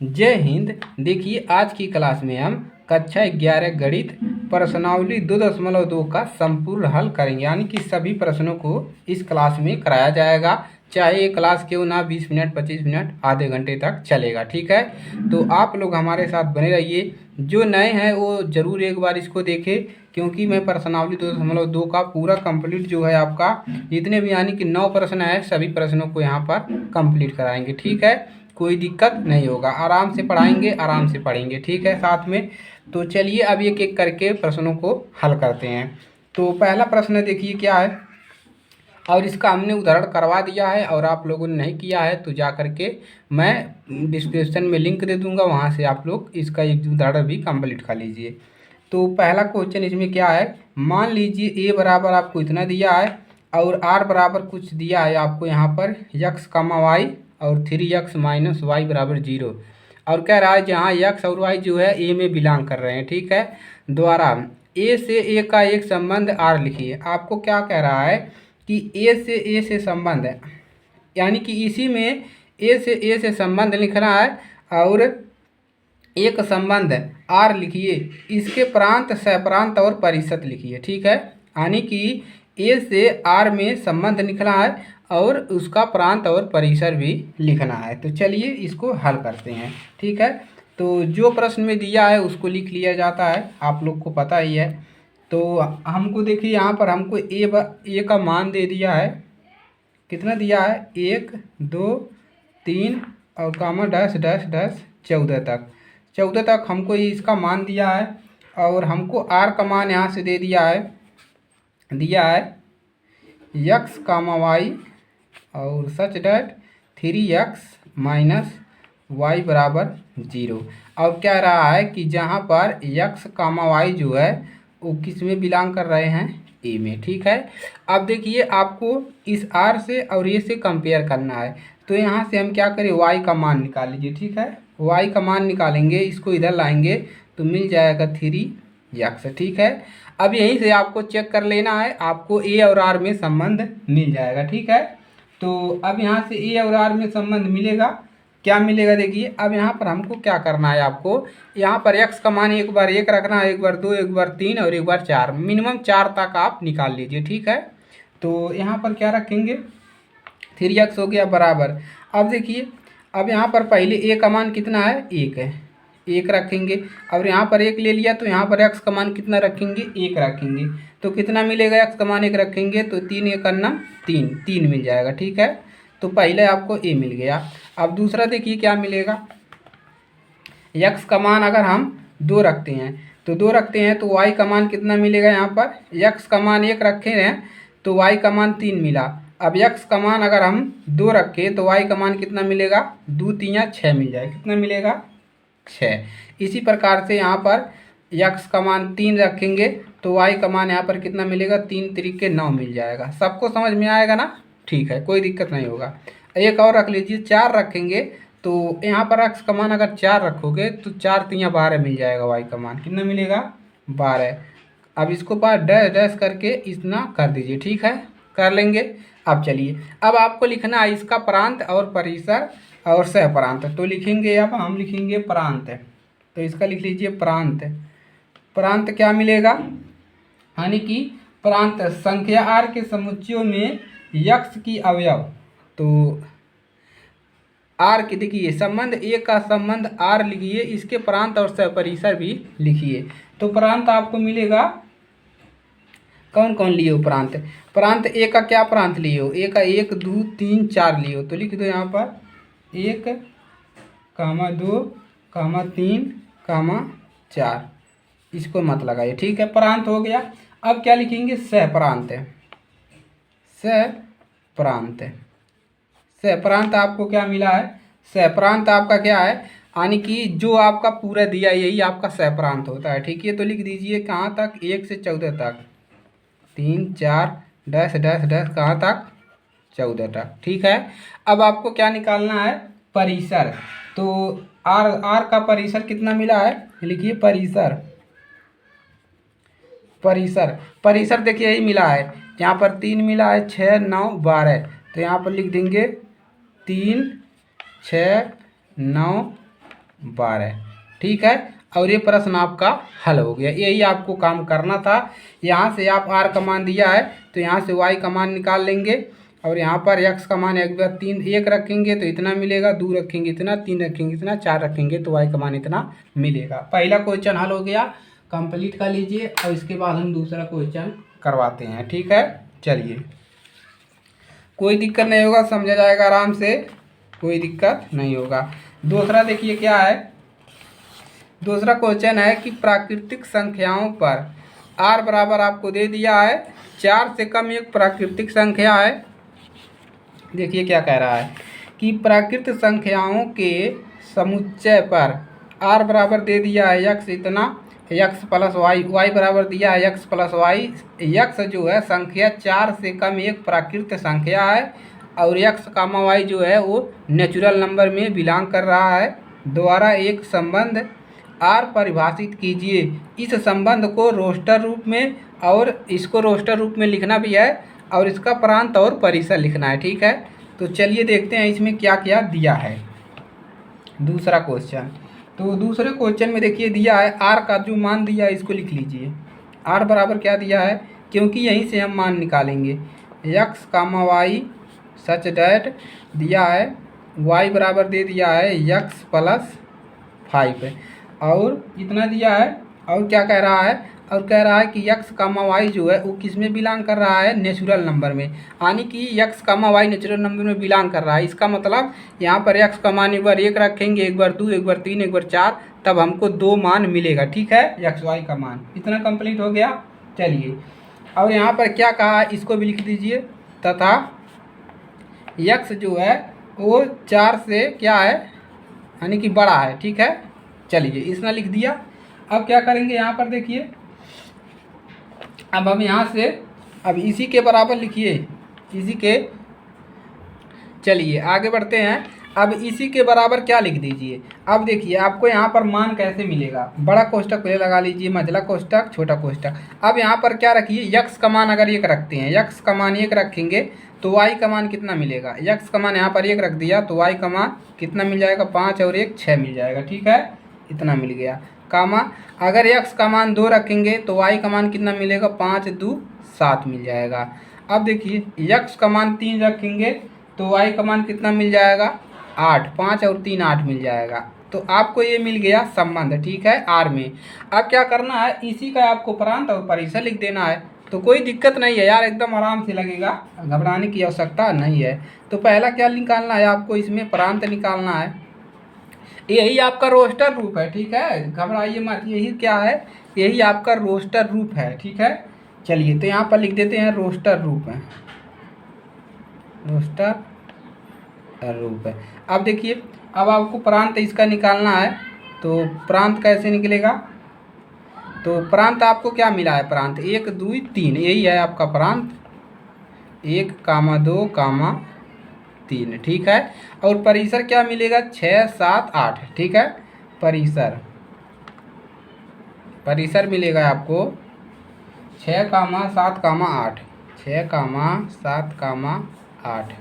जय हिंद। देखिए आज की क्लास में हम कक्षा 11 गणित प्रश्नावली 2.2 का संपूर्ण हल करेंगे, यानी कि सभी प्रश्नों को इस क्लास में कराया जाएगा। चाहे ये क्लास क्यों ना 20 मिनट 25 मिनट आधे घंटे तक चलेगा, ठीक है। तो आप लोग हमारे साथ बने रहिए। जो नए हैं वो ज़रूर एक बार इसको देखें, क्योंकि मैं प्रश्नावली 2.2 का पूरा कंप्लीट जो है आपका जितने भी यानी कि 9 प्रश्न है सभी प्रश्नों को यहाँ पर कंप्लीट कराएंगे, ठीक है। कोई दिक्कत नहीं होगा, आराम से पढ़ाएंगे, आराम से पढ़ेंगे, ठीक है साथ में। तो चलिए अब एक एक करके प्रश्नों को हल करते हैं। तो पहला प्रश्न देखिए क्या है, और इसका हमने उदाहरण करवा दिया है, और आप लोगों ने नहीं किया है तो जा करके मैं डिस्क्रिप्शन में लिंक दे दूंगा, वहाँ से आप लोग इसका एक उदाहरण भी कंप्लीट कर लीजिए। तो पहला क्वेश्चन इसमें क्या है, मान लीजिए ए बराबर आपको इतना दिया है और आर बराबर कुछ दिया है आपको यहाँ पर यक्स कामा वाई और 3x माइनस वाई बराबर 0, और कह रहा है जहाँ यक्स और वाई जो है ए में बिलोंग कर रहे हैं, ठीक है। द्वारा ए से ए का एक संबंध आर लिखिए। आपको क्या कह रहा है कि ए से संबंध है, यानी कि इसी में ए से संबंध लिखना है, और एक संबंध आर लिखिए, इसके प्रांत सहप्रांत और परिषद लिखिए, ठीक है। यानी कि ए से आर में संबंध लिखना है और उसका प्रांत और परिसर भी लिखना है। तो चलिए इसको हल करते हैं, ठीक है। तो जो प्रश्न में दिया है उसको लिख लिया जाता है, आप लोग को पता ही है। तो हमको देखिए यहाँ पर हमको ए का मान दे दिया है, कितना दिया है 1 2 3 और कामा डैश डैश डैश 14 तक हमको इसका मान दिया है, और हमको आर का मान यहाँ से दे दिया है यक्स कामा वाई और such that 3x minus Y बराबर 0। अब क्या रहा है कि जहाँ पर यक्स कामा वाई जो है वो किस में बिलोंग कर रहे हैं, ए में, ठीक है। अब देखिए आपको इस आर से और ए से कंपेयर करना है, तो यहाँ से हम क्या करें, वाई का मान निकाल लीजिए, ठीक है। वाई का मान निकालेंगे, इसको इधर लाएंगे तो मिल जाएगा 3x, ठीक है। अब यहीं से आपको चेक कर लेना है, आपको ए और आर में संबंध मिल जाएगा, ठीक है। तो अब यहाँ से ए और आर में संबंध मिलेगा, क्या मिलेगा देखिए। अब यहाँ पर हमको क्या करना है, आपको यहाँ पर x का मान एक बार 1 रखना है, एक बार 2, एक बार 3 और एक बार 4, मिनिमम 4 तक आप निकाल लीजिए, ठीक है। तो यहाँ पर क्या रखेंगे, 3x हो गया बराबर। अब देखिए अब यहाँ पर पहले ए का मान कितना है, 1 है, 1 रखेंगे, और यहाँ पर 1 ले लिया तो यहाँ पर x का मान कितना रखेंगे, 1 रखेंगे, तो कितना मिलेगा, x का मान 1 रखेंगे तो 3 1 करना 3 मिल जाएगा, ठीक है। तो पहले आपको ए मिल गया। अब दूसरा देखिए क्या मिलेगा, x का मान अगर हम 2 रखते हैं तो 2 रखते हैं तो y का मान कितना मिलेगा, यहाँ पर x का मान 1 रखे हैं तो y का मान 3 मिला। अब x का मान अगर हम 2 रखें तो y का मान कितना मिलेगा, 2 3 या 6 मिल जाए, कितना मिलेगा 6। इसी प्रकार से यहाँ पर x का मान 3 रखेंगे तो y का मान यहाँ पर कितना मिलेगा, 3 3 9 मिल जाएगा। सबको समझ में आएगा ना, ठीक है, कोई दिक्कत नहीं होगा। एक और रख लीजिए, 4 रखेंगे तो यहाँ पर x का मान अगर 4 रखोगे तो 4 3 12 मिल जाएगा, y का मान कितना मिलेगा 12। अब इसको बाद डैश डैश करके इतना कर दीजिए, ठीक है, कर लेंगे। अब चलिए अब आपको लिखना है इसका प्रांत और परिसर और सह प्रांत, तो लिखेंगे, अब हम लिखेंगे प्रांत, तो इसका लिख लीजिए प्रांत। प्रांत क्या मिलेगा, यानी कि प्रांत संख्या आर के समुच्चयों में यक्स की अवयव, तो आर की देखिए संबंध ए का संबंध आर लिखिए, इसके प्रांत और सहपरिसर भी लिखिए। तो प्रांत आपको मिलेगा, कौन कौन लिए हो प्रांत, प्रांत ए का क्या प्रांत लिए हो, ए का 1 2 3 4 लिए हो, तो लिख दो यहाँ पर 1 कामा 2 कामा 3 कामा 4, इसको मत लगाइए, ठीक है, प्रांत हो गया। अब क्या लिखेंगे, सह प्रांत, सह प्रांत। सह प्रांत आपको क्या मिला है, सह प्रांत आपका क्या है, यानी कि जो आपका पूरा दिया यही आपका सह प्रांत होता है, ठीक है। तो लिख दीजिए कहाँ तक, 1 से 14 तक, 3 4 डैश डैश डैश कहाँ तक, 14 तक, ठीक है। अब आपको क्या निकालना है, परिसर। तो आर का परिसर कितना मिला है, लिखिए परिसर, परिसर देखिए यही मिला है, यहाँ पर 3 मिला है, 6 9 12, तो यहाँ पर लिख देंगे 3 6 9 12। ठीक है, और ये प्रश्न आपका हल हो गया। यही आपको काम करना था। यहाँ से आप आर का मान दिया है तो यहाँ से वाई का मान निकाल लेंगे, और यहाँ पर एक्स का मान एक बार 3 1 रखेंगे तो इतना मिलेगा, 2 रखेंगे इतना, 3 रखेंगे इतना, 4 रखेंगे तो वाई का मान इतना मिलेगा। पहला क्वेश्चन हल हो गया, कंप्लीट कर लीजिए, और इसके बाद हम दूसरा क्वेश्चन करवाते हैं। ठीक है, चलिए, कोई दिक्कत नहीं होगा, समझा जाएगा आराम से, कोई दिक्कत नहीं होगा। दूसरा देखिए क्या है, दूसरा क्वेश्चन है कि प्राकृतिक संख्याओं पर r बराबर आपको दे दिया है 4 से कम एक प्राकृतिक संख्या है। देखिए क्या कह रहा है कि प्राकृत संख्याओं के समुच्चय पर r बराबर दे दिया है x इतना, x प्लस वाई, y बराबर दिया है x प्लस वाई। x जो है संख्या 4 से कम एक प्राकृत संख्या है, और x कामा y जो है वो नेचुरल नंबर में बिलोंग कर रहा है। द्वारा एक संबंध r परिभाषित कीजिए। इस संबंध को रोस्टर रूप में, और इसको रोस्टर रूप में लिखना भी है, और इसका प्रांत और परिसर लिखना है। ठीक है, तो चलिए देखते हैं इसमें क्या क्या दिया है। दूसरा क्वेश्चन, तो दूसरे क्वेश्चन में देखिए दिया है r का जो मान दिया है इसको लिख लीजिए। r बराबर क्या दिया है, क्योंकि यहीं से हम मान निकालेंगे, x comma y such that दिया है, y बराबर दे दिया है x प्लस 5, और इतना दिया है। और क्या कह रहा है, और कह रहा है कि x कामा वाई जो है वो किस में बिलोंग कर रहा है, नेचुरल नंबर में, यानी कि x comma Y natural number में बिलोंग कर रहा है। इसका मतलब यहाँ पर x का मान एक बार 1 रखेंगे, एक बार 2, एक बार 3, एक बार 4, तब हमको 2 मान मिलेगा। ठीक है, x y का मान इतना कंप्लीट हो गया। चलिए, और यहाँ पर क्या कहा इसको भी लिख दीजिए, तथा x जो है वो 4 से क्या है, यानी कि बड़ा है। ठीक है, चलिए इसने लिख दिया। अब क्या करेंगे यहाँ पर देखिए, अब हम यहाँ से अब इसी के बराबर लिखिए, इसी के, चलिए आगे बढ़ते हैं। अब इसी के बराबर क्या लिख दीजिए। अब देखिए आपको यहाँ पर मान कैसे मिलेगा, बड़ा कोष्टक पहले लगा लीजिए, मझला कोष्टक, छोटा कोष्टक। अब यहाँ पर क्या रखिए, यक्स का मान अगर 1 रखते हैं, यक्स का मान 1 रखेंगे तो वाई का मान कितना मिलेगा, यक्स का मान यहाँ पर 1 रख दिया तो वाई का मान कितना मिल जाएगा, 5 और 1 6 मिल जाएगा। ठीक है, इतना मिल गया। कामा अगर x का मान 2 रखेंगे तो y का मान कितना मिलेगा, 5 2 7 मिल जाएगा। अब देखिए x का मान 3 रखेंगे तो y का मान कितना मिल जाएगा, 8, 5 और 3 8 मिल जाएगा। तो आपको ये मिल गया संबंध। ठीक है, r में। अब क्या करना है, इसी का आपको प्रांत और परिसर लिख देना है। तो कोई दिक्कत नहीं है यार, एकदम आराम से लगेगा, घबराने की आवश्यकता नहीं है। तो पहला क्या निकालना है आपको, इसमें प्रांत निकालना है। यही आपका रोस्टर रूप है। ठीक है, घबराइए मत, यही क्या है, यही आपका रोस्टर रूप है। ठीक है, चलिए तो यहाँ पर लिख देते हैं रोस्टर रूप है, रोस्टर रूप है। अब देखिए, अब आपको प्रांत इसका निकालना है। तो प्रांत कैसे निकलेगा, तो प्रांत आपको क्या मिला है, प्रांत 1 2 3, यही है आपका प्रांत, 1 कामा 2 कामा 3। ठीक है, और परिसर क्या मिलेगा, 6 7 8। ठीक है, परिसर, परिसर मिलेगा आपको 6 कामा 7 कामा 8, 6 कामा 7 कामा 8।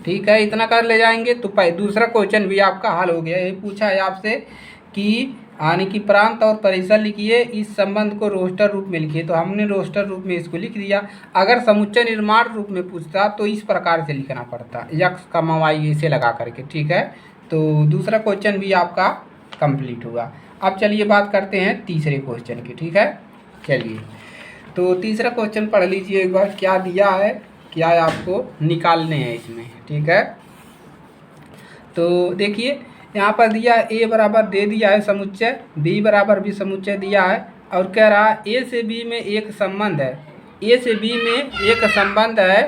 ठीक है, इतना कर ले जाएंगे तो दूसरा क्वेश्चन भी आपका हल हो गया। ये पूछा है आपसे कि यानी कि प्रांत और परिसर लिखिए, इस संबंध को रोस्टर रूप में लिखिए, तो हमने रोस्टर रूप में इसको लिख दिया। अगर समुच्चय निर्माण रूप में पूछता तो इस प्रकार से लिखना पड़ता, यक्स का वाई इसे लगा करके। ठीक है, तो दूसरा क्वेश्चन भी आपका कंप्लीट हुआ। अब चलिए बात करते हैं तीसरे क्वेश्चन की। ठीक है, चलिए तो तीसरा क्वेश्चन पढ़ लीजिए एक बार, क्या दिया है, क्या आपको निकालने हैं इसमें। ठीक है, तो देखिए यहाँ पर दिया ए बराबर दे दिया है समुच्चय, बी बराबर भी समुच्चय दिया है, और कह रहा है ए से बी में एक संबंध है, ए से बी में एक संबंध है।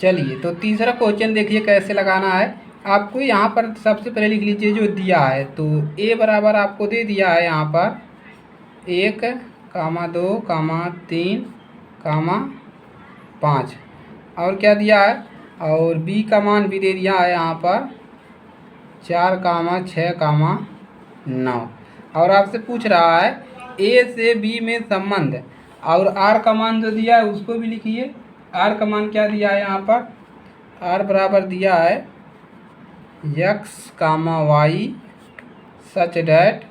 चलिए तो तीसरा क्वेश्चन देखिए कैसे लगाना है। आपको यहाँ पर सबसे पहले लिख लीजिए जो दिया है, तो ए बराबर आपको दे दिया है यहाँ पर 1 कामा 2 कामा 3 कामा 5, और क्या दिया है, और बी का मान भी दे दिया है यहाँ पर 4 कामा 6 कामा 9, और आपसे पूछ रहा है ए से बी में संबंध, और आर का मान जो दिया है उसको भी लिखिए। आर का मान क्या दिया है यहाँ पर, आर बराबर दिया है x comma y such that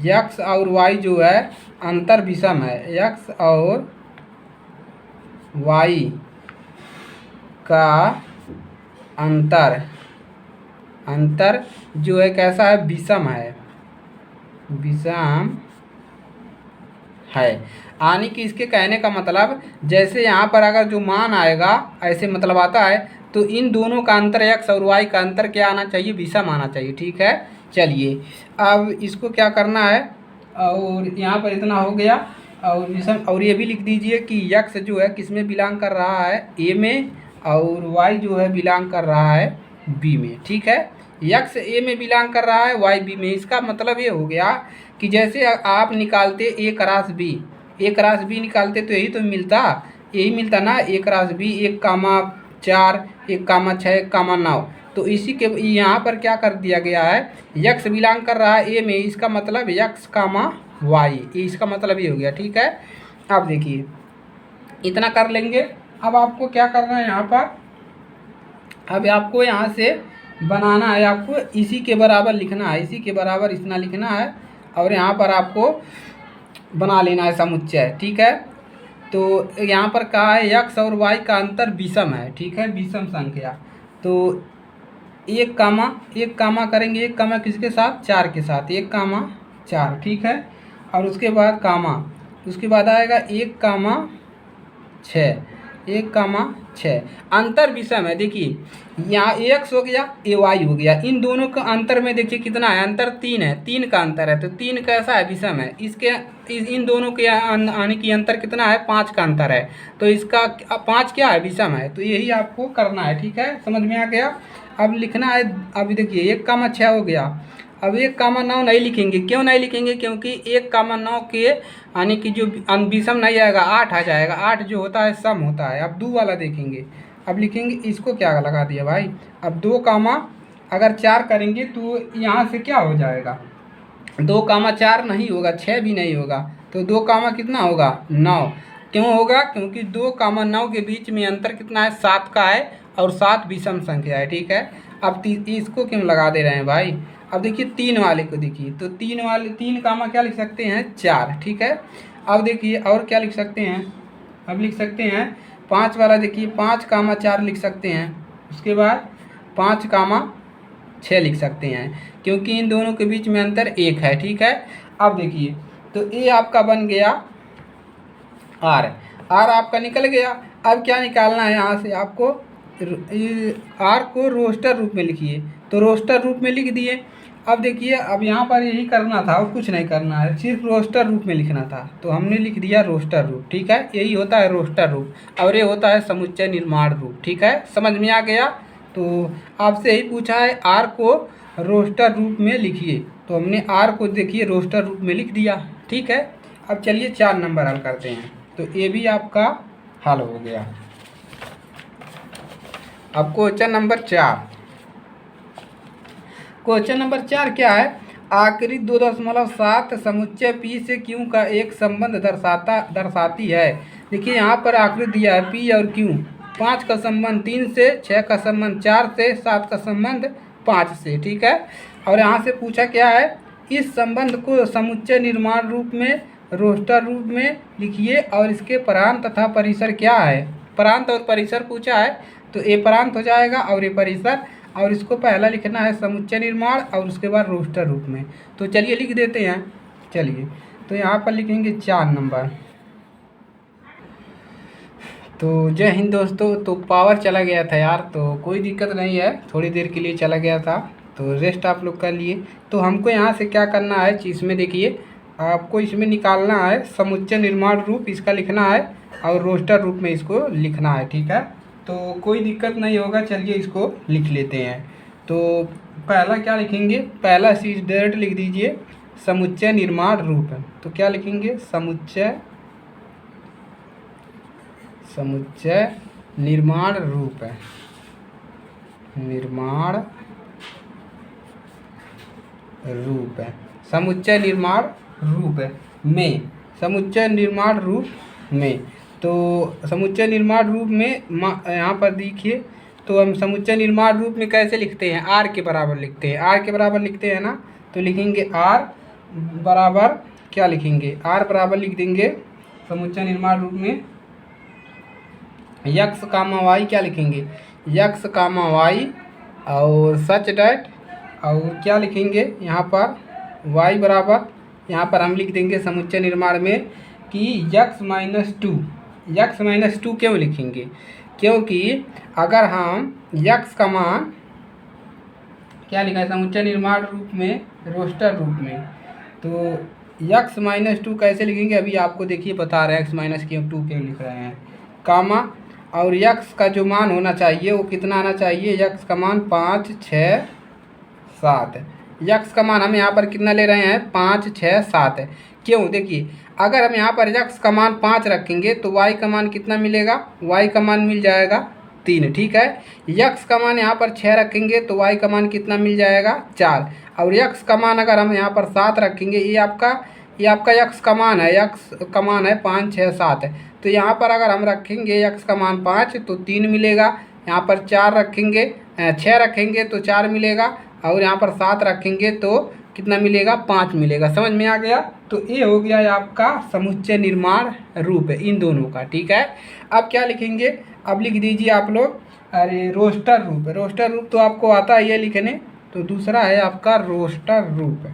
x और वाई जो है अंतर विषम है, यक्स और वाई का अंतर जो है कैसा है, विषम है, विषम है। यानी कि इसके कहने का मतलब जैसे यहाँ पर अगर जो मान आएगा ऐसे मतलब आता है, तो इन दोनों का अंतर एक्स और वाई का अंतर क्या आना चाहिए, विषम आना चाहिए। ठीक है, चलिए अब इसको क्या करना है, और यहाँ पर इतना हो गया और विषम। और ये भी लिख दीजिए कि यक्स जो है किस में बिलोंग कर रहा है, ए में, और वाई जो है बिलोंग कर रहा है बी में। ठीक है, यक्स ए में बिलोंग कर रहा है, वाई बी में। इसका मतलब ये हो गया कि जैसे आप निकालते ए क्रॉस बी निकालते तो यही मिलता ना, ए क्रॉस बी, 1,4 1,6 1,9। तो इसी के यहाँ पर क्या कर दिया गया है, यक्स बिलोंग कर रहा है ए में, इसका मतलब यक्स कामा वाई, इसका मतलब ये हो गया। ठीक है, अब देखिए इतना कर लेंगे। अब आपको क्या करना है यहाँ पर, अब आपको यहाँ से बनाना है, आपको इसी के बराबर लिखना है, इसी के बराबर इतना लिखना है, और यहाँ पर आपको बना लेना है समुच्चय। ठीक है, तो यहाँ पर कहा है यक्स और वाई का अंतर विषम है। ठीक है, विषम संख्या। तो एक कामा करेंगे, एक कामा किसके साथ, 4 के साथ, 1,4। ठीक है, और उसके बाद कामा, उसके बाद आएगा 1,6, 1,6। अंतर विषम है। देखिए यहाँ एक्स हो गया, ए वाई हो गया, इन दोनों का अंतर में देखिए कितना है, अंतर 3 है, 3 का अंतर है। तो 3 कैसा है, विषम है। इन दोनों के आने की अंतर कितना है, 5 का अंतर है। तो इसका 5 क्या है, विषम है। तो यही आपको करना है। ठीक है, समझ में आ गया। अब लिखना है, अभी देखिए 1,6 हो गया। अब 1,9 नहीं लिखेंगे, क्यों नहीं लिखेंगे, क्योंकि 1,9 के यानी कि जो विषम नहीं आएगा, 8 आ जाएगा। 8 जो होता है सम होता है। अब 2 वाला देखेंगे, अब लिखेंगे, इसको क्या लगा दिया भाई, अब 2 कामा अगर 4 करेंगे तो यहाँ से क्या हो जाएगा, 2,4 नहीं होगा, 6 भी नहीं होगा, तो 2 कामा कितना होगा, 9। क्यों होगा, क्योंकि 2,9 के बीच में अंतर कितना है, 7 का है, और 7 विषम संख्या है। ठीक है, अब इसको क्यों लगा दे रहे हैं भाई। अब देखिए 3 वाले को देखिए, तो 3 कामा क्या लिख सकते हैं, 4। ठीक है, अब देखिए और क्या लिख सकते हैं, अब लिख सकते हैं 5 वाला, देखिए 5,4 लिख सकते हैं। उसके बाद 5,6 लिख सकते हैं, क्योंकि इन दोनों के बीच में अंतर 1 है। ठीक है, अब देखिए तो ए आपका बन गया आर आपका निकल गया। अब क्या निकालना है, यहाँ से आपको आर को रोस्टर रूप में लिखिए, तो रोस्टर रूप में लिख दिए। अब देखिए अब यहाँ पर यही करना था और कुछ नहीं करना है, सिर्फ रोस्टर रूप में लिखना था, तो हमने लिख दिया रोस्टर रूप। ठीक है, यही होता है रोस्टर रूप, और ये होता है समुच्चय निर्माण रूप। ठीक है, समझ में आ गया। तो आपसे यही पूछा है आर को रोस्टर रूप में लिखिए, तो हमने आर को देखिए रोस्टर रूप में लिख दिया। ठीक है, अब चलिए 4 नंबर हल करते हैं। तो ये भी आपका हल हो गया। अब क्वेश्चन नंबर 4, क्वेश्चन नंबर 4 क्या है, आकृति 2.7 समुच्चय पी से क्यू का एक संबंध दर्शाती है। देखिए यहाँ पर आकृति दिया है पी और क्यू, 5 का संबंध 3 से, 6 का संबंध 4 से, 7 का संबंध 5 से। ठीक है, और यहाँ से पूछा क्या है, इस संबंध को समुच्चय निर्माण रूप में रोस्टर रूप में लिखिए, और इसके प्रांत तथा परिसर क्या है, प्रांत और परिसर पूछा है, तो ए प्रांत हो जाएगा और ए परिसर, और इसको पहला लिखना है समुच्चय निर्माण और उसके बाद रोस्टर रूप में। तो चलिए लिख देते हैं। चलिए तो यहाँ पर लिखेंगे 4 नंबर। तो जय हिंद दोस्तों। तो पावर चला गया था यार, तो कोई दिक्कत नहीं है, थोड़ी देर के लिए चला गया था, तो रेस्ट आप लोग कर लिए। तो हमको यहाँ से क्या करना है, इसमें देखिए आपको इसमें निकालना है समुच्चय निर्माण रूप, इसका लिखना है, और रोस्टर रूप में इसको लिखना है। ठीक है, तो कोई दिक्कत नहीं होगा। चलिए इसको लिख लेते हैं। तो पहला क्या लिखेंगे, पहला चीज डायरेक्ट लिख दीजिए समुच्चय निर्माण रूप। तो क्या लिखेंगे, समुच्चय निर्माण रूप है, निर्माण रूप है, समुच्चय निर्माण रूप में, समुच्चय निर्माण रूप में। तो समुच्चय निर्माण रूप में यहाँ पर देखिए, तो हम समुच्चय निर्माण रूप में कैसे लिखते हैं, आर के बराबर लिखते हैं, आर के बराबर लिखते हैं ना। तो लिखेंगे r बराबर क्या लिखेंगे, r बराबर लिख देंगे समुच्चय निर्माण रूप में यक्स कामा वाई, क्या लिखेंगे यक्स कामा वाई और सच डैट, और क्या लिखेंगे यहाँ पर y बराबर, यहाँ पर हम लिख देंगे समुच्चय निर्माण में कि x-2 क्यों लिखेंगे, क्योंकि अगर हम x का मान क्या लिखा है समुच्चय निर्माण रूप में रोस्टर रूप में, तो x-2 कैसे लिखेंगे अभी आपको देखिए बता रहे हैं, x-2 क्यों लिख रहे हैं, कामा और x का जो मान होना चाहिए वो कितना आना चाहिए, x का मान 5, 6, 7, x का मान हम यहाँ पर कितना ले रहे हैं 5, 6, 7 है। क्यों, देखिए अगर हम यहाँ पर x का मान 5 रखेंगे तो y का मान कितना मिलेगा, y का मान मिल जाएगा 3, ठीक है। x का मान यहाँ पर 6 रखेंगे तो y का मान कितना मिल जाएगा 4, और x का मान अगर हम यहाँ पर 7 रखेंगे, ये आपका x का मान है, x का मान है 5, 6, 7 है, तो यहाँ पर अगर हम रखेंगे x का मान 5 तो 3 मिलेगा, यहाँ पर 4 रखेंगे 6 रखेंगे तो 4 मिलेगा, और यहाँ पर 7 रखेंगे तो कितना मिलेगा 5 मिलेगा। समझ में आ गया, तो ये हो गया आपका समुच्चय निर्माण रूप है इन दोनों का, ठीक है। अब क्या लिखेंगे, अब लिख दीजिए आप लोग, अरे रोस्टर रूप, रोस्टर रूप तो आपको आता है ये लिखने, तो दूसरा है आपका रोस्टर रूप,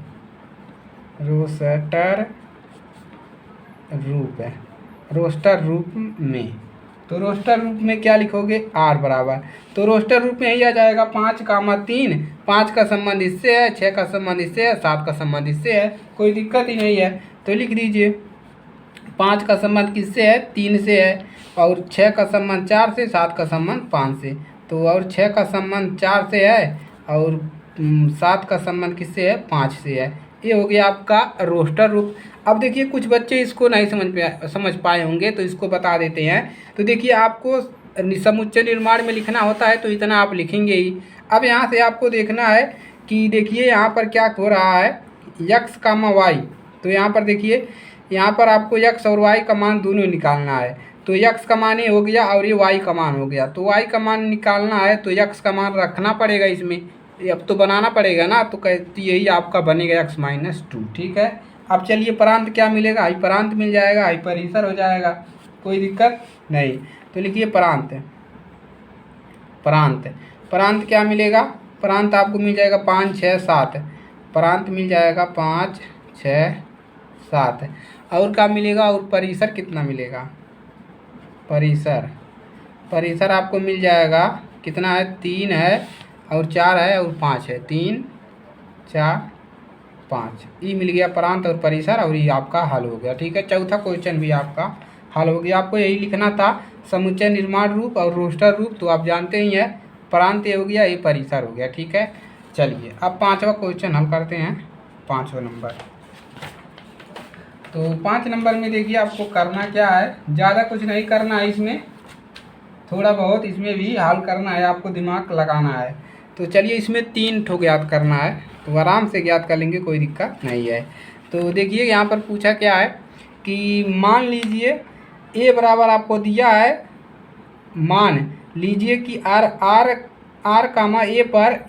रोस्टर रूप है, रोस्टर रूप में, तो रोस्टर रूप में क्या लिखोगे r बराबर, तो रोस्टर रूप में यही आ जाएगा 5, 5 का संबंध इससे है, 6 का संबंध इससे है, 7 का संबंध इससे है, कोई दिक्कत ही नहीं है। तो लिख दीजिए 5 का संबंध किससे है 3 से है, और 6 का संबंध 4 से, 7 का संबंध 5 से, तो और 6 का संबंध 4 से है, और 7 का संबंध किससे है 5 से है। ये हो गया आपका रोस्टर रूप। अब देखिए कुछ बच्चे इसको नहीं समझ पाए होंगे तो इसको बता देते हैं। तो देखिए आपको समुच्चय निर्माण में लिखना होता है तो इतना आप लिखेंगे ही। अब यहाँ से आपको देखना है कि देखिए यहाँ पर क्या हो रहा है, x कामा वाई, तो यहाँ पर देखिए यहाँ पर आपको x और y का मान दोनों निकालना है, तो x का मान ये हो गया और ये y का मान हो गया, तो y का मान निकालना है तो x का मान रखना पड़ेगा इसमें, अब तो बनाना पड़ेगा ना, तो कहती यही आपका बनेगा x-2, ठीक है। अब चलिए प्रांत क्या मिलेगा, हाइपरांत मिल जाएगा, हाइपरईसर हो जाएगा, कोई दिक्कत नहीं। तो लिखिए प्रांत, प्रांत प्रांत क्या मिलेगा, प्रांत आपको मिल जाएगा 5, 6, 7, प्रांत मिल जाएगा 5, 6, 7, और क्या मिलेगा, और परिसर कितना मिलेगा, परिसर, परिसर आपको मिल जाएगा कितना है 3 है और 4 है और 5 है, 3, 4, 5, ये मिल गया प्रांत और परिसर, और ये आपका हल हो गया, ठीक है। चौथा क्वेश्चन भी आपका हल हो गया। आपको यही लिखना था समुच्चय निर्माण रूप और रोस्टर रूप, तो आप जानते ही हैं, प्रांत ये हो गया, ये परिसर हो गया, ठीक है। चलिए अब 5वां क्वेश्चन हल करते हैं, 5वां नंबर। तो 5 नंबर में देखिए आपको करना क्या है, ज़्यादा कुछ नहीं करना है इसमें, थोड़ा बहुत इसमें भी हल करना है, आपको दिमाग लगाना है। तो चलिए इसमें 3 ठो ज्ञात करना है, तो आराम से ज्ञात कर लेंगे, कोई दिक्कत नहीं है। तो देखिए यहाँ पर पूछा क्या है कि मान लीजिए a बराबर आपको दिया है, मान लीजिए कि r कामा a पर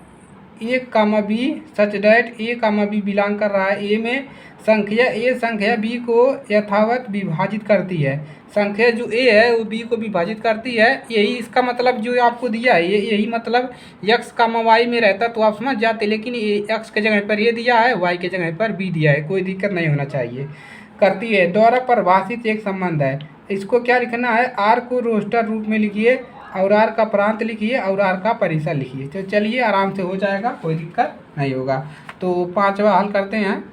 a comma b such that a comma b belong कर रहा है a में, संख्या a संख्या b को यथावत विभाजित करती है, संख्या जो a है वो b को विभाजित करती है, यही इसका मतलब जो आपको दिया है, यही मतलब x कामा y में रहता तो आप समझ जाते, लेकिन x के जगह पर ये दिया है, y के जगह पर b दिया है, कोई दिक्कत नहीं होना चाहिए। करती है द्वारा परिभाषित एक संबंध है, इसको क्या लिखना है, r को रोस्टर रूप में लिखिए, और r का प्रांत लिखिए, और r का परिसर लिखिए। तो चलिए आराम से हो जाएगा, कोई दिक्कत नहीं होगा। तो 5वां हल करते हैं।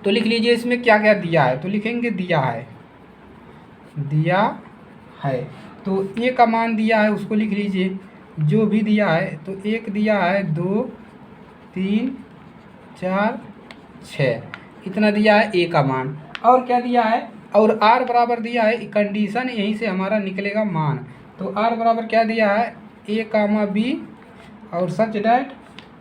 तो लिख लीजिए इसमें क्या क्या दिया है, तो लिखेंगे दिया है, दिया है, तो a का मान दिया है उसको लिख लीजिए, जो भी दिया है, तो 1 दिया है, 2, 3, 4, 6, इतना दिया है a का मान, और क्या दिया है, और r बराबर दिया है, कंडीशन यहीं से हमारा निकलेगा मान। तो r बराबर क्या दिया है, a कामा b और सच डैट,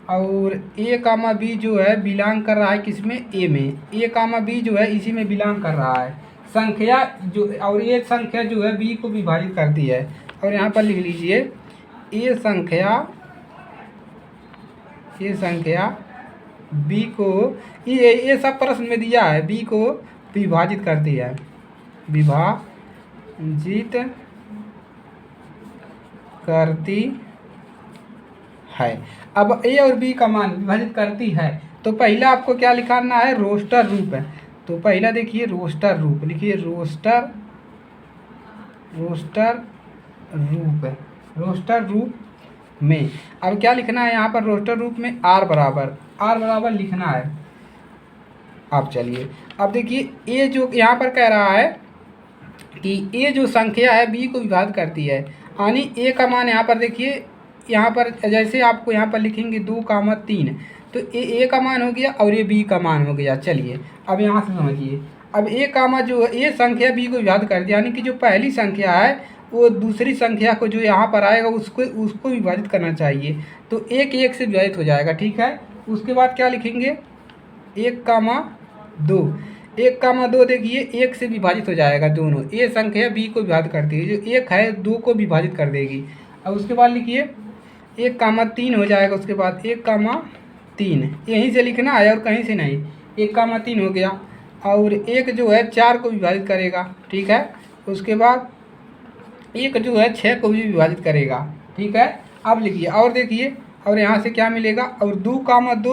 और a कामा b जो है बिलोंग कर रहा है किसमें, a में, a कामा b जो है इसी में बिलोंग कर रहा है, संख्या जो, और ये संख्या जो है b को विभाजित करती है, और यहाँ पर लिख लीजिए ये संख्या बी को, ये सब प्रश्न में दिया है, बी को विभाजित करती है, विभाजित करती है। अब ए और बी का मान विभाजित करती है, तो पहला आपको क्या लिखना है, रोस्टर रूप है। तो पहला देखिए रोस्टर रूप, लिखिए रोस्टर रूप में। अब क्या लिखना है यहाँ पर रोस्टर रूप में, आर बराबर लिखना है। अब चलिए, अब देखिए ए जो यहाँ पर कह रहा है कि ए जो संख्या है बी को विभाजित करती है, यानी ए का मान यहाँ पर देखिए, यहाँ पर जैसे आपको यहाँ पर लिखेंगे 2, 3, तो ए का मान हो गया और ये बी का मान हो गया। चलिए अब यहाँ से समझिए, अब ए कामा जो ए संख्या बी को विभाजित कर दिया, यानी कि जो पहली संख्या है वो दूसरी संख्या को जो यहाँ पर आएगा उसको विभाजित करना चाहिए। तो 1 से विभाजित हो जाएगा, ठीक है। उसके बाद क्या लिखेंगे, 1, 2 देखिए 1 से विभाजित हो जाएगा दोनों, ए संख्या बी को विभाजित करती है, जो 1 है 2 को विभाजित कर देगी। अब उसके बाद लिखिए 1, 3 हो जाएगा। उसके बाद 1, 3 यहीं से लिखना है और कहीं से नहीं, 1, 3 हो गया। और एक जो है 4 को विभाजित करेगा, ठीक है। उसके बाद एक जो है 6 को भी विभाजित करेगा, ठीक है। अब लिखिए और देखिए, और यहाँ से क्या मिलेगा, और 2,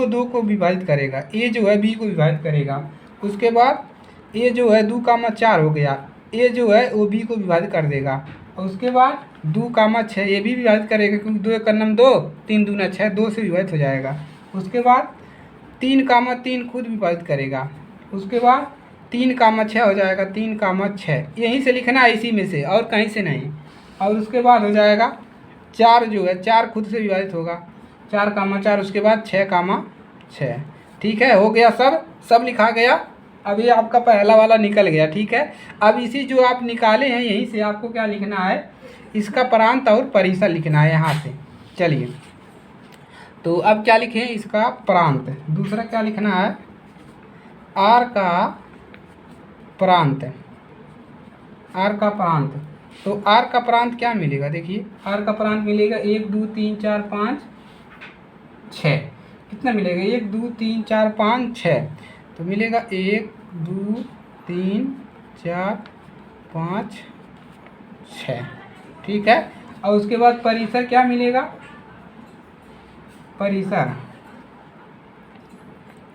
2 को विभाजित करेगा, ए जो है बी को विभाजित करेगा। उसके बाद ए जो है 2, 4 हो गया, ए जो है वो बी को विभाजित कर देगा। और उसके बाद 2, 6 ये भी विभाजित करेगा, क्योंकि 2, 1, 2, 3, 2, 6, 2 से विभाजित हो जाएगा। उसके बाद 3, 3 खुद विभाजित करेगा। उसके बाद 3, 6 हो जाएगा, 3, 6 यहीं से लिखना है, इसी में से और कहीं से नहीं। और उसके बाद हो जाएगा 4 जो है 4 खुद से विभाजित होगा, 4, 4। उसके बाद 6, 6, ठीक है, हो गया, सब लिखा गया। अब ये आपका पहला वाला निकल गया, ठीक है। अब इसी जो आप निकाले हैं यहीं से आपको क्या लिखना है, इसका प्रांत और परिसर लिखना है यहाँ से। चलिए, तो अब क्या लिखें, इसका प्रांत। दूसरा क्या लिखना है, आर का प्रांत। तो आर का प्रांत क्या मिलेगा, देखिए आर का प्रांत मिलेगा 1, 2, 3, 4, 5, 6। कितना मिलेगा, 1, 2, 3, 4, 5, 6। तो मिलेगा 1, 2, 3, 4, 5, 6, ठीक है। और उसके बाद परिसर क्या मिलेगा,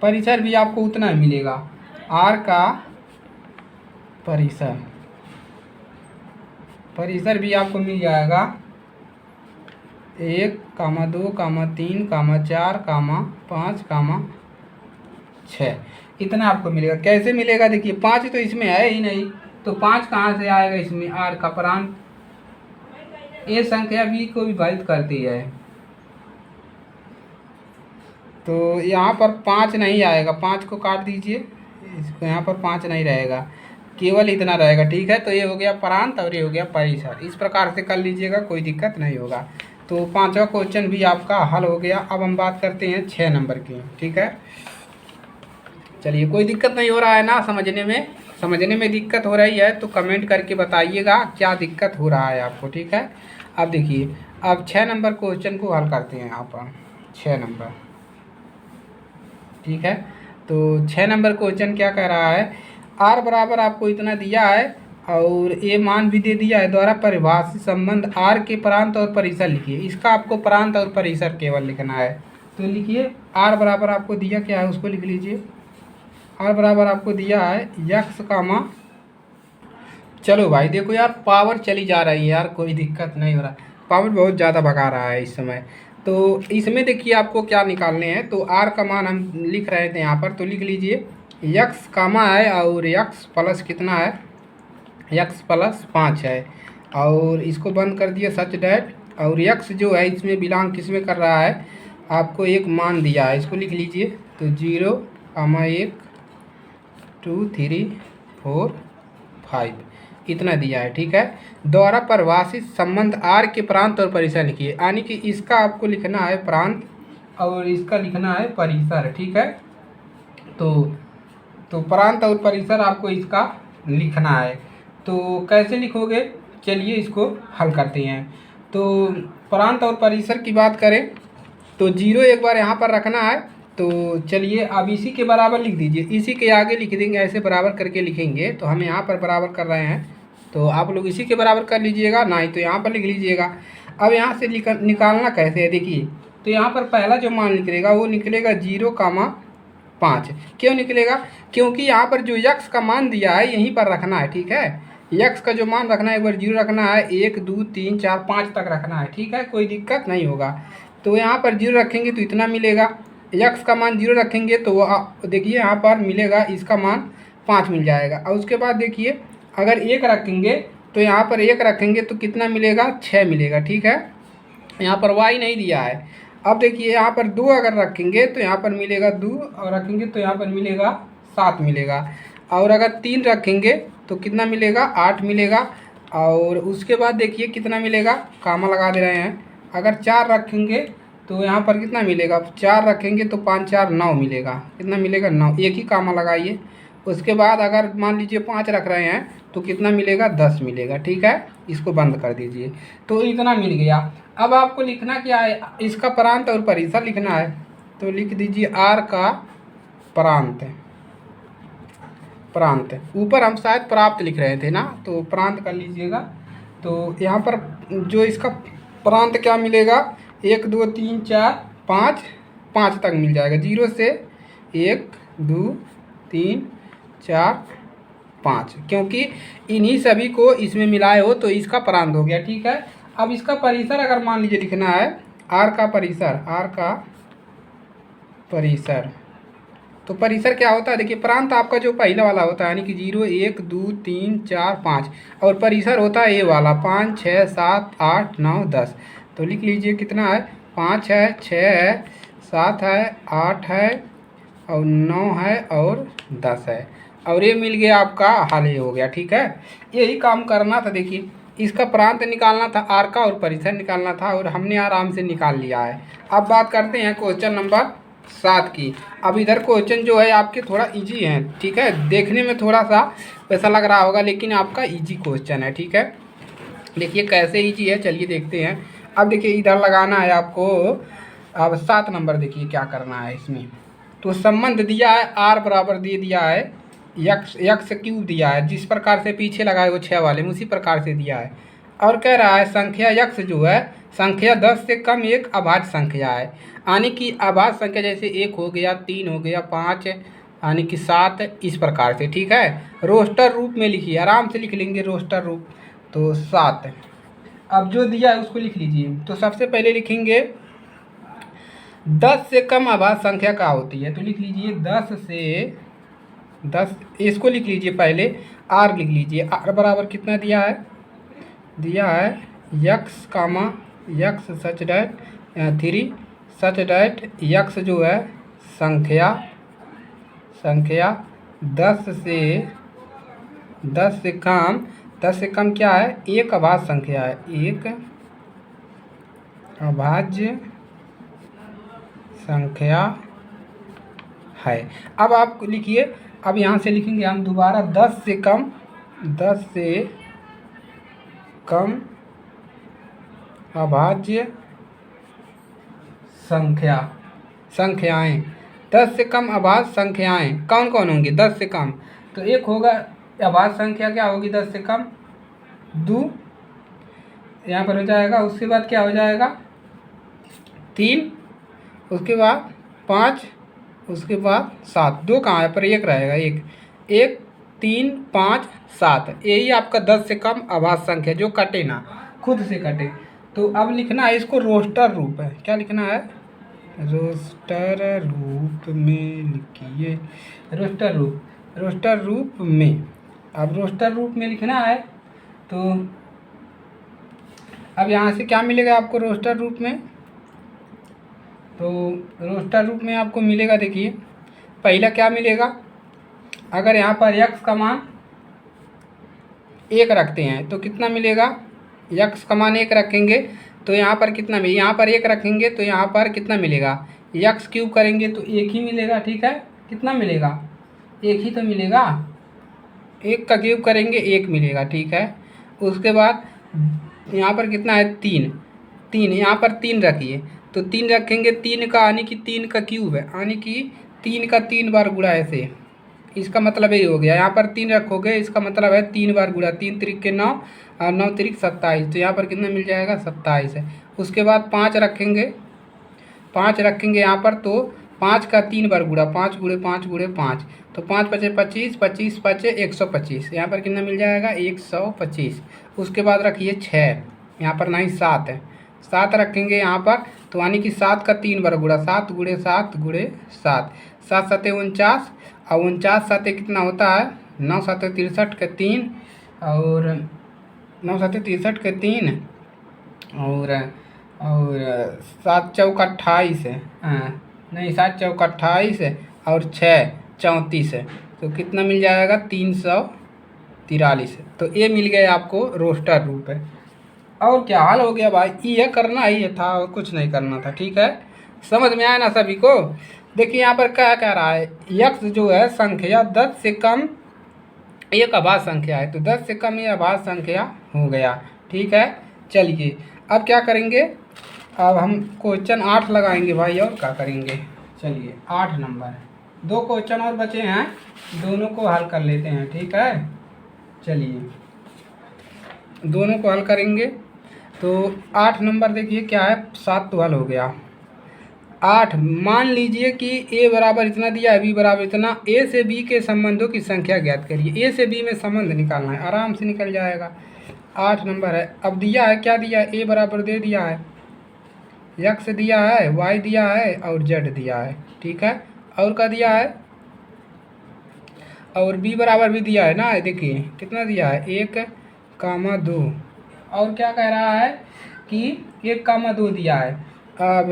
परिसर भी आपको उतना ही मिलेगा, आर का परिसर भी आपको मिल जाएगा 1, 2, 3, 4, 5, 6, इतना आपको मिलेगा। कैसे मिलेगा, देखिए 5 तो इसमें है ही नहीं, तो 5 कहाँ से आएगा इसमें, आर का प्रांत ए संख्या बी को विभाजित करती है, तो यहाँ पर 5 नहीं आएगा, 5 को काट दीजिए, इसको यहाँ पर 5 नहीं रहेगा, केवल इतना रहेगा, ठीक है। तो ये हो गया प्रांत और ये हो गया परिसर। इस प्रकार से कर लीजिएगा, कोई दिक्कत नहीं होगा। तो 5वां क्वेश्चन भी आपका हल हो गया। अब हम बात करते हैं 6 नंबर की, ठीक है। चलिए, कोई दिक्कत नहीं हो रहा है ना समझने में दिक्कत हो रही है तो कमेंट करके बताइएगा क्या दिक्कत हो रहा है आपको, ठीक है। अब देखिए, अब 6 नंबर क्वेश्चन को हल करते हैं यहाँ पर, 6 नंबर, ठीक है। तो 6 नंबर क्वेश्चन क्या कह रहा है, आर बराबर आपको इतना दिया है और ए मान भी दे दिया है, द्वारा परिभाषित संबंध आर के प्रांत और परिसर लिखिए। इसका आपको प्रांत और परिसर केवल लिखना है। तो लिखिए, आर बराबर आपको दिया क्या है उसको लिख लीजिए। आर बराबर आपको दिया है यक्स कामा, चलो भाई देखो यार पावर चली जा रही है यार, कोई दिक्कत नहीं हो रहा, पावर बहुत ज़्यादा भगा रहा है इस समय। तो इसमें देखिए आपको क्या निकालने हैं, तो आर का मान हम लिख रहे थे यहाँ पर, तो लिख लीजिए यक्स कामा है और यक्स प्लस कितना है, यक्स प्लस 5 है, और इसको बंद कर दिया सच डैट। और यक्स जो है इसमें बिलोंग किस में कर रहा है, आपको एक मान दिया है, इसको लिख लीजिए। तो 0, 1, 2, 3, 4, 5 इतना दिया है, ठीक है। द्वारा परिभाषित संबंध आर के प्रांत और परिसर लिखिए, यानी कि इसका आपको लिखना है प्रांत और इसका लिखना है परिसर, ठीक है। तो प्रांत और परिसर आपको इसका लिखना है। तो कैसे लिखोगे, चलिए इसको हल करते हैं। तो प्रांत और परिसर की बात करें तो 0 एक बार यहाँ पर रखना है, तो चलिए अब इसी के बराबर लिख दीजिए, इसी के आगे लिख देंगे, ऐसे बराबर करके लिखेंगे तो हम यहाँ पर बराबर कर रहे हैं, तो आप लोग इसी के बराबर कर लीजिएगा, नहीं तो यहाँ पर लिख लीजिएगा। अब यहाँ से निकालना कैसे है देखिए, तो यहाँ पर पहला जो मान निकलेगा वो निकलेगा 0,5। क्यों निकलेगा? क्योंकि यहाँ पर जो यक्स का मान दिया है यहीं पर रखना है, ठीक है। यक्स का जो मान रखना है एक बार 0 रखना है, 1 2 3 4 5 तक रखना है, ठीक है, कोई दिक्कत नहीं होगा। तो यहाँ पर 0 रखेंगे तो इतना मिलेगा, यक्स का मान 0 रखेंगे तो देखिए यहाँ पर मिलेगा, इसका मान 5 मिल जाएगा। और उसके बाद देखिए अगर 1 रखेंगे तो यहाँ पर 1 रखेंगे तो कितना मिलेगा, 6 मिलेगा, ठीक है। यहाँ पर वाई नहीं दिया है। अब देखिए यहाँ पर 2 अगर रखेंगे तो यहाँ पर मिलेगा 2, और रखेंगे तो यहाँ पर मिलेगा 7 मिलेगा। और अगर 3 रखेंगे तो कितना मिलेगा, 8 मिलेगा। और उसके बाद देखिए कितना मिलेगा, कामा लगा दे रहे हैं। अगर 4 रखेंगे तो यहाँ पर कितना मिलेगा, 4 रखेंगे तो 5 4 9 मिलेगा, कितना मिलेगा 9, एक ही कामा लगाइए। उसके बाद अगर मान लीजिए 5 रख रहे हैं तो कितना मिलेगा, 10 मिलेगा, ठीक है। इसको बंद कर दीजिए, तो इतना मिल गया। अब आपको लिखना क्या है, इसका प्रांत और परिसर लिखना है, तो लिख दीजिए आर का प्रांत। प्रांत ऊपर हम शायद प्राप्त लिख रहे थे ना, तो प्रांत कर लीजिएगा। तो यहाँ पर जो इसका प्रांत क्या मिलेगा, 1 2 3 4 5, 5 तक मिल जाएगा, 0 से 1 2 3 4 5, क्योंकि इन्हीं सभी को इसमें मिलाए हो तो इसका प्रांत हो गया, ठीक है। अब इसका परिसर अगर मान लीजिए लिखना है, आर का परिसर, आर का परिसर, तो परिसर क्या होता है देखिए, प्रांत आपका जो पहला वाला होता है यानी कि 0 1 2 3 4 5, और परिसर होता है ये वाला 5 6 7 8 9 10। तो लिख लीजिए कितना है, 5 है, 6 है, 7 है, 8 है और 9 है और 10 है, और ये मिल गया आपका, हाल ये हो गया, ठीक है। यही काम करना था। देखिए इसका प्रांत निकालना था आर का और परिसर निकालना था, और हमने आराम से निकाल लिया है। अब बात करते हैं क्वेश्चन नंबर 7 की। अब इधर क्वेश्चन जो है आपके थोड़ा इजी है, ठीक है, देखने में थोड़ा सा ऐसा लग रहा होगा लेकिन आपका इजी क्वेश्चन है, ठीक है। देखिए कैसे इजी है, चलिए देखते हैं। अब देखिए इधर लगाना है आपको, अब 7 नंबर देखिए क्या करना है इसमें। तो संबंध दिया है, आर बराबर दे दिया है, यक्स क्यूब दिया है, जिस प्रकार से पीछे लगाए वो 6 वाले में उसी प्रकार से दिया है। और कह रहा है संख्या यक्स जो है संख्या 10 से कम एक अभाज्य संख्या है, यानी कि अभाज्य संख्या जैसे 1 हो गया, 3 हो गया, 5 यानी कि 7, इस प्रकार से, ठीक है। रोस्टर रूप में लिखिए, आराम से लिख लेंगे रोस्टर रूप, तो 7। अब जो दिया है उसको लिख लीजिए। तो सबसे पहले लिखेंगे 10 से कम अभाज्य संख्या क्या होती है, तो लिख लीजिए 10 से 10, इसको लिख लीजिए पहले, आर लिख लीजिए। आर बराबर कितना दिया है, दिया है x comma x such that 3 such that x जो है संख्या 10 से कम क्या है, एक अभाज्य संख्या है, एक अभाज्य संख्या है। अब आप लिखिए, अब यहाँ से लिखेंगे हम दोबारा 10 से कम अभाज्य संख्याएं 10 से कम अभाज्य संख्याएं कौन कौन होंगी, 10 से कम, तो एक होगा अभाज्य संख्या क्या होगी 10 से कम, 2 यहाँ पर हो जाएगा। उसके बाद क्या हो जाएगा, 3, उसके बाद 5, उसके बाद 7, 2 कहाँ है पर 1 रहेगा, 1 3 5 7, यही आपका 10 से कम अभाज्य संख्या जो कटे ना, खुद से कटे। तो अब लिखना है इसको रोस्टर रूप है, क्या लिखना है, रोस्टर रूप में लिखिए, रोस्टर रूप में। अब रोस्टर रूप में लिखना है, तो अब यहाँ से क्या मिलेगा आपको रोस्टर रूप में, तो रोस्टर रूप में आपको मिलेगा, देखिए पहला क्या मिलेगा, अगर यहाँ पर यक्स का मान 1 रखते हैं तो कितना मिलेगा, यक्स का मान 1 रखेंगे तो यहाँ पर कितना मिलेगा, यहाँ पर 1 रखेंगे तो यहाँ पर कितना मिलेगा, यक्स क्यूब करेंगे तो 1 ही मिलेगा, ठीक है। कितना मिलेगा, 1 ही तो मिलेगा, 1 का क्यूब करेंगे 1 मिलेगा, ठीक है। उसके बाद यहाँ पर कितना है, 3 यहाँ पर 3 रखिए तो 3 रखेंगे, 3 का यानी कि 3 का क्यूब है, यानी कि 3 का 3 बार गुणा ऐसे, इसका मतलब यही हो गया। यहाँ पर 3 रखोगे, इसका मतलब है 3 बार गुणा, 3 त्रिक के 9 और 9 त्रिक 27, तो यहाँ पर कितना मिल जाएगा 27 है। उसके बाद 5 रखेंगे, 5 रखेंगे यहाँ पर, तो 5 का 3 बार गुणा, 5 गुणे 5 गुणे 5, तो 5 पचे 25, 25 पचे 125, यहाँ पर कितना मिल जाएगा 125। उसके बाद रखिए 6, यहाँ पर नहीं 7 है, 7 रखेंगे यहाँ पर, तो यानी कि 7 का 3 बार गुणा, 7 गुणे 7 गुणे 7, 7 सते 49, और 49 सते कितना होता है 9 सते 63 के 3, और 9 सते 63 के 3, और 7 चौक 28 है, नहीं 7 चौक 28 है, और 6 34 है, तो कितना मिल जाएगा 343 है। तो ये मिल गया आपको रोस्टर रूप है। और क्या हाल हो गया भाई, ये करना ही था और कुछ नहीं करना था। ठीक है, समझ में आया ना सभी को। देखिए यहाँ पर क्या कह रहा है, यक्स जो है संख्या 10 से कम एक अभाज्य संख्या है, तो 10 से कम ये अभाज्य संख्या हो गया। ठीक है, चलिए अब क्या करेंगे, अब हम क्वेश्चन 8 लगाएंगे भाई, और क्या करेंगे। चलिए 8 नंबर, 2 क्वेश्चन और बचे हैं, दोनों को हल कर लेते हैं। ठीक है, चलिए दोनों को हल करेंगे। तो 8 नंबर देखिए क्या है, 7 तो हल हो गया। 8, मान लीजिए कि a बराबर इतना दिया है, b बराबर इतना, a से b के संबंधों की संख्या ज्ञात करिए। a से b में संबंध निकालना है, आराम से निकल जाएगा। 8 नंबर है। अब दिया है, क्या दिया है, a बराबर दे दिया है, x दिया है, y दिया है, और z दिया है। ठीक है, और क्या दिया है, और b बराबर भी दिया है ना, देखिए कितना दिया है 1,2, और क्या कह रहा है कि 1,2 दिया है। अब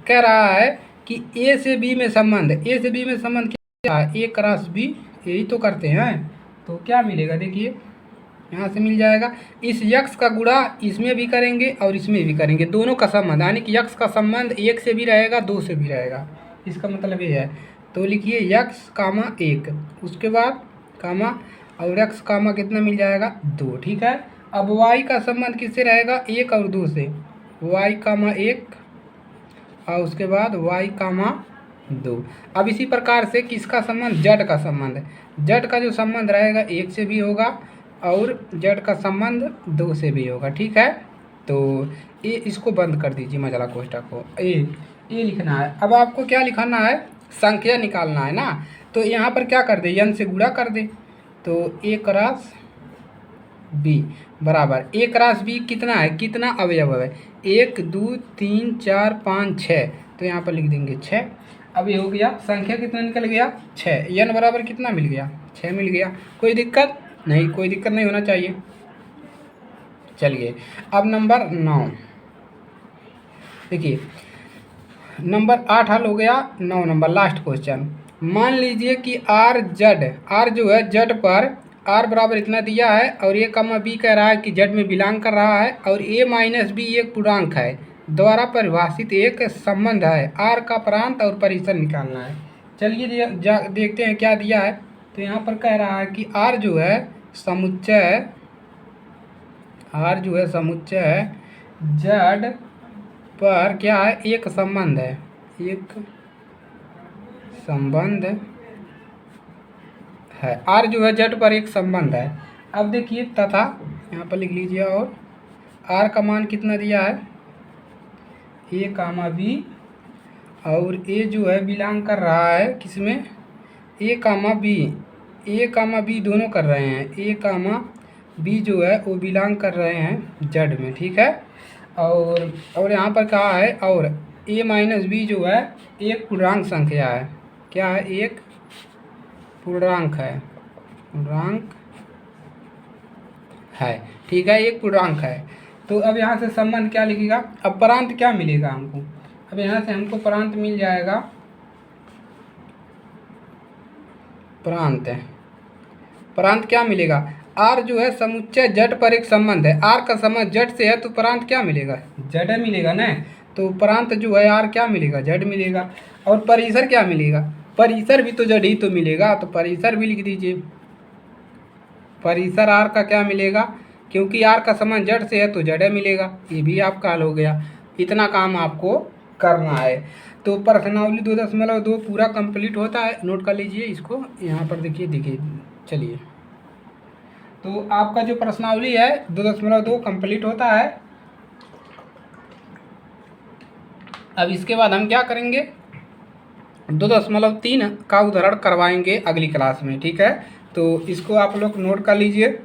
कह रहा है कि a से b में संबंध, a से b में संबंध क्या है, a क्रॉस b, यही तो करते हैं। तो क्या मिलेगा, देखिए यहाँ से मिल जाएगा, इस यक्स का गुणा इसमें भी करेंगे और इसमें भी करेंगे, दोनों का संबंध, यानी कि यक्स का संबंध 1 से भी रहेगा 2 से भी रहेगा, इसका मतलब ये है। तो लिखिए यक्स कामा 1, उसके बाद कामा, और यक्स कामा कितना मिल जाएगा 2। ठीक है, अब y का संबंध किससे रहेगा, 1 और 2 से, y कामा 1, और उसके बाद y कामा 2। अब इसी प्रकार से किसका संबंध, z का संबंध है, z का जो संबंध रहेगा 1 से भी होगा, और z का संबंध 2 से भी होगा। ठीक है, तो ये इसको बंद कर दीजिए मजला कोष्ठक को, ये लिखना है। अब आपको क्या लिखना है, संख्या निकालना है ना, तो यहाँ पर क्या कर दे, n से गुणा कर दे, तो a क्रॉस b बराबर, a क्रॉस b कितना है, कितना अवयव है, 1 2 3 4 5 6, तो यहाँ पर लिख देंगे 6। अब ये हो गया, संख्या कितना निकल गया 6, n बराबर कितना मिल गया 6 मिल गया। कोई दिक्कत नहीं, कोई दिक्कत नहीं होना चाहिए। चलिए अब नंबर 9 देखिए, नंबर 8 हल हो गया। 9 नंबर लास्ट क्वेश्चन, मान लीजिए कि आर जो है जेड पर आर बराबर इतना दिया है, और ए कमा बी कह रहा है कि जेड में बिलोंग कर रहा है, और ए माइनस बी एक पूर्णांक है, द्वारा परिभाषित एक संबंध है, आर का प्रांत और परिसर निकालना है। चलिए देखते हैं क्या दिया है। तो यहाँ पर कह रहा है कि आर जो है समुच्चय, आर जो है समुच्चय है जेड पर क्या है, एक संबंध है, एक संबंध है, आर जो है जेड पर एक संबंध है। अब देखिए तथा यहाँ पर लिख लीजिए, और आर का मान कितना दिया है, ए कामा बी, और ए जो है बिलोंग कर रहा है किसमें, ए कामा बी दोनों कर रहे हैं, ए कामा बी जो है वो बिलोंग कर रहे हैं जेड में। ठीक है, और यहाँ पर कहा है, और ए माइनस बी जो है एक पूर्णांक संख्या है, क्या है, एक पूर्णांक है। ठीक है, एक पूर्णांक है। तो अब यहाँ से संबंध क्या लिखेगा, अब प्रांत क्या मिलेगा हमको, अब यहाँ से हमको प्रांत मिल जाएगा, प्रांत क्या मिलेगा, आर जो है समुच्चय जड पर एक संबंध है, आर का संबंध जड से है, तो प्रांत क्या मिलेगा, जड मिलेगा ना, तो प्रांत जो है आर क्या मिलेगा, जड मिलेगा। और परिसर क्या मिलेगा, परिसर भी तो जड ही तो मिलेगा, तो परिसर भी लिख दीजिए, परिसर आर का क्या मिलेगा, क्योंकि आर का संबंध जड से है तो जड मिलेगा। ये भी आपका हल हो गया। इतना काम आपको करना है। तो प्रश्नावली 2.2 पूरा कंप्लीट होता है, नोट कर लीजिए इसको, यहाँ पर देखिए। चलिए, तो आपका जो प्रश्नावली है 2.2 कंप्लीट होता है। अब इसके बाद हम क्या करेंगे, 2.3 का उदाहरण करवाएंगे अगली क्लास में, ठीक है। तो इसको आप लोग नोट कर लीजिए।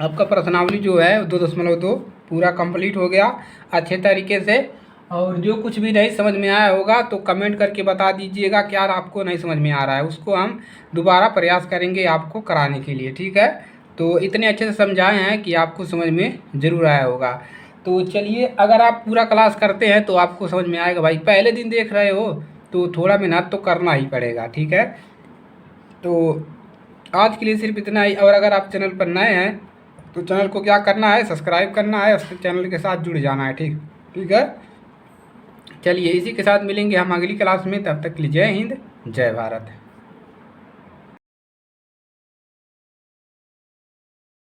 आपका प्रश्नावली जो है 2.2 पूरा कंप्लीट हो गया अच्छे तरीके से। और जो कुछ भी नहीं समझ में आया होगा तो कमेंट करके बता दीजिएगा, क्या आपको नहीं समझ में आ रहा है, उसको हम दोबारा प्रयास करेंगे आपको कराने के लिए, ठीक है। तो इतने अच्छे से समझाए हैं कि आपको समझ में ज़रूर आया होगा। तो चलिए, अगर आप पूरा क्लास करते हैं तो आपको समझ में आएगा। भाई पहले दिन देख रहे हो तो थोड़ा मेहनत तो करना ही पड़ेगा, ठीक है। तो आज के लिए सिर्फ इतना ही। और अगर आप चैनल पर नए हैं तो चैनल को क्या करना है, सब्सक्राइब करना है, उसके चैनल के साथ जुड़ जाना है, ठीक ठीक है। चलिए, इसी के साथ मिलेंगे हम अगली क्लास में, तब तक के लिए जय हिंद, जय भारत।